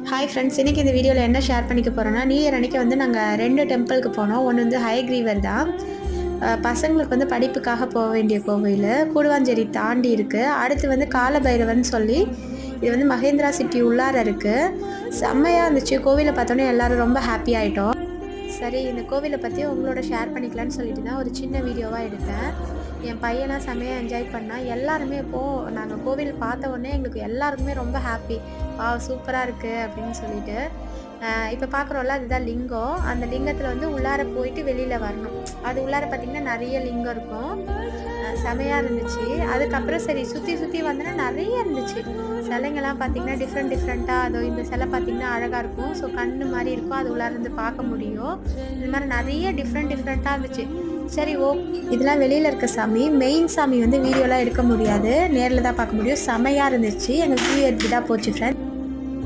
Hi friends, இன்றைக்கி இந்த வீடியோவில் என்ன ஷேர் பண்ணிக்க போகிறோன்னா, நியூ இயர் அன்றைக்கி வந்து நாங்கள் 2 டெம்பிளுக்கு போனோம். ஒன்று வந்து ஹயக்ரீவர் தான். பசங்களுக்கு வந்து படிப்புக்காக போக வேண்டிய கோவில் கூடுவாஞ்சேரி தாண்டி இருக்குது. அடுத்து வந்து காலபைரவன் சொல்லி இது வந்து மகேந்திரா சிட்டி உள்ளார இருக்குது. செம்மையாக இருந்துச்சு. கோவிலை பார்த்தோன்னே எல்லோரும் ரொம்ப ஹாப்பி ஆகிட்டோம். சரி, இந்த கோவிலை பற்றி உங்களோட ஷேர் பண்ணிக்கலான்னு சொல்லிட்டு தான் ஒரு சின்ன வீடியோவாக எடுத்தேன். என் பையனாக செம்மையாக என்ஜாய் பண்ணால். எல்லாருமே இப்போது நாங்கள் கோவில் பார்த்த உடனே எங்களுக்கு எல்லாருக்குமே ரொம்ப ஹாப்பி. சூப்பராக இருக்குது அப்படின்னு சொல்லிட்டு. இப்போ பார்க்குறோம்ல, அதுதான் லிங்கம். அந்த லிங்கத்தில் வந்து உள்ளார போயிட்டு வெளியில் வரணும். அது உள்ளார பார்த்திங்கன்னா நிறைய லிங்கம் இருக்கும். செமையாக இருந்துச்சு. அதுக்கப்புறம் சரி சுற்றி சுற்றி வந்தோன்னா நிறைய இருந்துச்சு. சிலைங்கள்லாம் பார்த்திங்கன்னா டிஃப்ரெண்ட்டாக. அதோ இந்த சிலை பார்த்திங்கன்னா அழகாக இருக்கும். ஸோ கண்ணு மாதிரி இருக்கும், அது உள்ளார இருந்து பார்க்க முடியும். இந்த மாதிரி நிறைய டிஃப்ரெண்ட்டாக இருந்துச்சு. சரி, இதெல்லாம் வெளியில் இருக்க சாமி. மெயின் சாமி வந்து வீடியோலாம் எடுக்க முடியாது, நேரில் தான் பார்க்க முடியும். செமையாக இருந்துச்சு. எங்கள் நியூ இயர் இப்படி தான் போச்சு ஃப்ரெண்ட்.